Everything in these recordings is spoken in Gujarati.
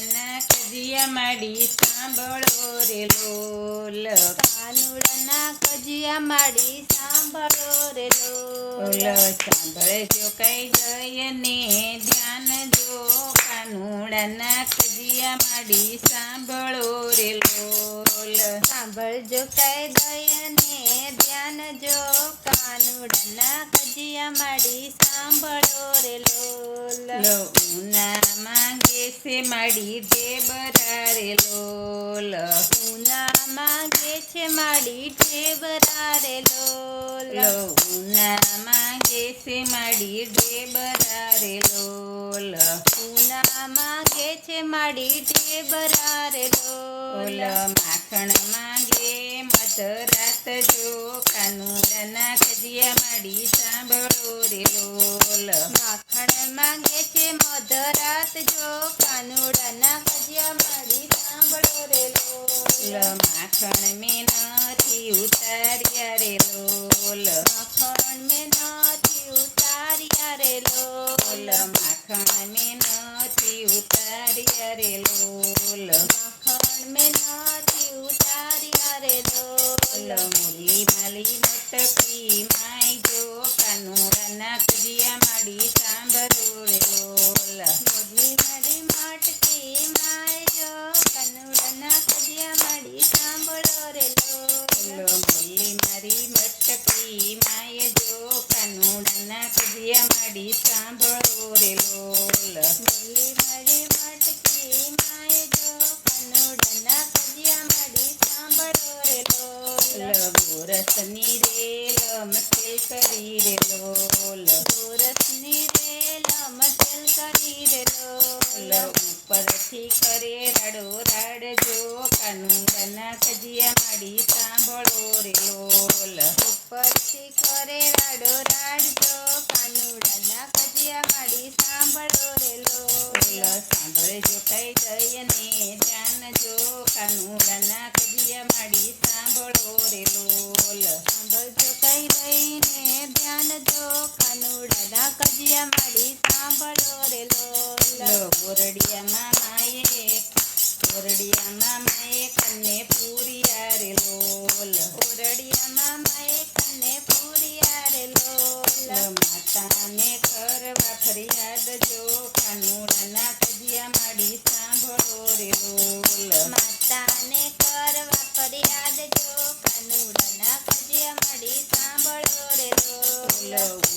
કાનુડાના કજિયા માડી સાંભળો રે લોલ. કાનુડાના કજિયા માડી સાંભળો રે લોલ. સાંભળજો કઈ દયને ધ્યાન જો કાનુડાના કજિયા માડી સાંભળો રે લોલ. સાંભળજો કઈ દયને ધ્યાન જો કાનુડાના કજિયા માડી સાંભળો રે લોલ. ઉના માંગે છે માડી ઢેબરા રે લોલ. ઉના માંગે છે માડી ઢેબરા રે લોલ. ઉના માંગે છે માડી ઢેબરા રે લોલ. ઉના માંગે છે માડી ઢેબરા રે લોલ. માખણ માંગે મધરાત જો કાનુડાના કજિયા માડી સાંભળો રે લોલ. માખણ માંગે છે મધરાત જો કાનુડાના કજિયા માડી સાંભળો રે લોલ. માખણ મેં નથી ઉતાર્યા રે લોલ. માખણ મેં નથી ઉતાર્યા રે લોલ. માખણ મેં નથી ઉતાર્યા રે લોલ. માખણ મેં નથી ઉતાર્યા રે લોલ. મુરલી માલી મટકી માય જો કાનુડાના કજિયા માડી સાંભળો રે લોલ. મુરલી મારી માટકી માય જો કાનુડાના કજિયા માડી સાંભળો રે લોલ. મુરલી મારી મટકી માય જો કાનુડાના કજિયા માડી સાંભળો રે લોલ. મુરલી મારી માટકી માય જો કાનુડાના કજિયા માડી સાંભળો રે લોલ. ગોરસની રેલ મસ્તી કરી રે લોલ. ગોરસની રેલ મચલ કરી રે લોલ. ઉપરથી કરે રાડો રાડ જો કાનુડાના કજિયા માડી સાંભળો રે લોલ. ઉપરથી કરે રાડો રાડજો કાનુડાના કજિયા માડી સાંભળો રે લોલ. સાંભળજો કઈ દયને ધ્યાન જો કાનુડાના કજિયા માડી સાંભળો રે લોલ. સાંભળજો કઈ દઈને ધ્યાન જો કાનુડાના કજિયા માડી સાંભળો રે લોલ. ઓરડિયામાં માએ કન્ને પૂરિયા રે લોલ. ઓરડિયામાં માએ કન્ને પૂરિયા રે લોલ. માતાને કરવા ફરિયાદ જો કાનુડાના કજિયા માડી સાંભળો રે લોલ. માતાને કરવા ફરિયાદ જો કાનુડાના કજિયા માડી સાંભળો રે લોલ.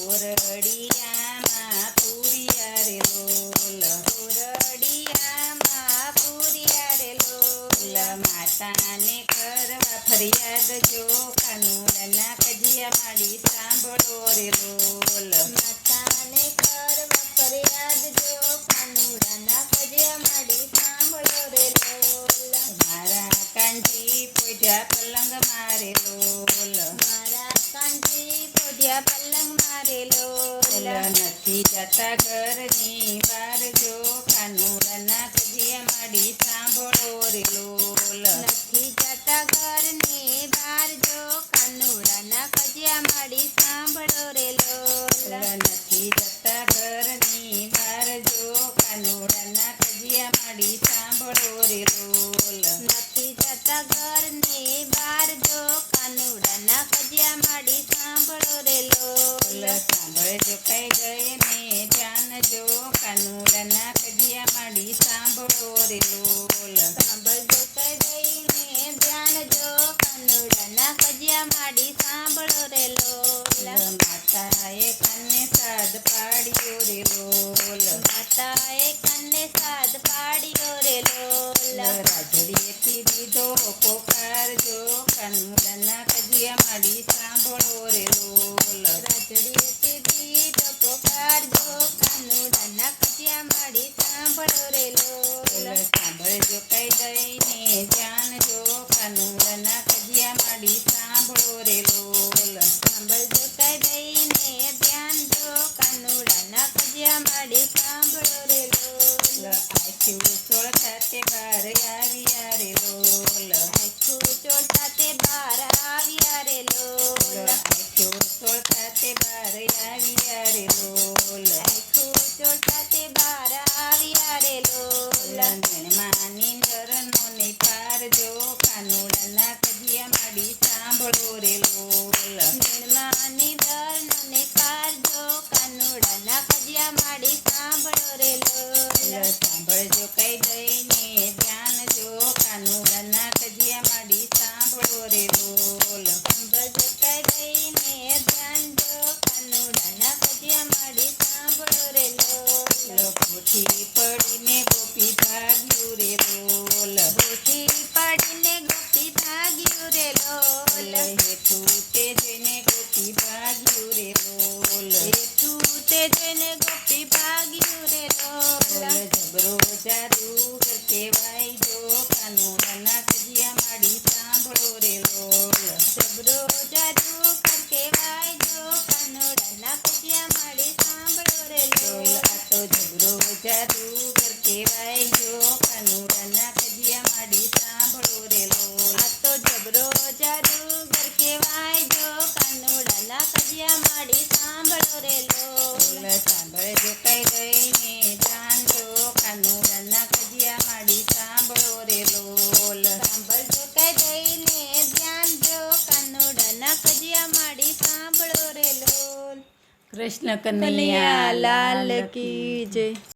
ઓરડિયામાં પૂરિયા રે લોલ. ઓરડિયામાં પૂરિયા રે લોલ. માતાને કરવા ફરિયાદ જો કાનુડાના કજિયા માડી સાંભળો રે લોલ. માતાને કરવા ફરિયાદ જો કાનુડાના કજિયા માડી સાંભળો રે લોલ. મારા કાંજી પૂજા પલંગ મારે લોલ. મારા કાંજી પોઢિયા પલંગ મારે લોલ. નથી જતા ઘરની બાર જો કાનુડાના કજિયા માડી સાંભળો રે લોલ. નથી જતા ઘરની બહાર જો કાનુડાના કજિયા માડી સાંભળો રે લોલ. નથી જતા ઘરની બાર જો કાનુડાના કજિયા માડી સાંભળો રે લોલ. નથી જતા ઘરની બહાર જો કાનુડાના કજિયા માડી સાંભળો રે લોલ. સાંભળજો કઈ દયને ધ્યાન જો કાનુડાના કજિયા માડી સાંભળો રે લોલ. સાંભળજો કઈ દઈને ધ્યાન જો કાનુડાના કજિયા માડી સાંભળો રે લોલ. માતાએ કન્ને સાદ પાડ્યો રે લોલ. માતાએ કન્ને સાદ પાડ્યો રે લોલ. રાજડીએથી દીધો પોકાર જો કાનુડાના કજિયા માડી સાંભળો રે લોલ. રાજડીએથી દીધો પોકાર જો કાનુડાના કજિયા માડી સાંભળો રે લોલ. સાંભળજો કઈ દયને ધ્યાન જો કાનુડાના કજિયા માડી સાંભળો રે લોલ. સાંભળજો કઈ દઈને ધ્યાન જો કાનુડાના કજિયા માડી સાંભળો રે લોલ. આખ્યું ચોળતા તે બાર આવ્યા રે લોલ. આખું ચોળતા તે બહાર આવ્યા રે લોલ. આખ્યું ચોળતા તે બાર આવ્યા રે લોલ. આખું ચોળતા તે બહાર આવ્યા રે લોલ. સાંભળજો કહી દઈને ધ્યાન જો કાનુડાના કજિયા માડી સાંભળો રે લોલ. સાંભળજો કહી દઈને ધ્યાન જો કાનુડાના કજિયા માડી સાંભળો રે લોલ. ભૂઠી પડીને ગોપી ભાગ્યું રે લોલ. ભૂઠી પડીને ગોપી ભાગ્યું રે લોલ. હેઠું તે જોઈને ગોપી ભાગ્યું રે લોલ. હેઠું તે જોઈને ગોપી ભાગ્યું રે લોલ. જબરો જાદુગર કહેવાય જો કાનુડાના કજિયા માડી સાંભળો રે લોલ. જબરો જાદુગર કહેવાય જો કાનુડાના કજિયા માડી સાંભળો રે લોલ. આ તો જબરો જાદુગર કહેવાય જો કાનુડાના કજિયા માડી સાંભળો રે લોલ. આ તો જબરો જાદુગર કહેવાય જો કાનુડાના કજિયા માડી સાંભળો રે લોલ. સાંભળજો કહી દઈને ધ્યાન જો કાનુડાના કજિયા માડી સાંભળો રે લોલ. સાંભળજો કહી દઈને ધ્યાન જો કાનુડાના કજિયા માડી સાંભળો રે લોલ. કૃષ્ણ કનૈયા લાલ કી જય.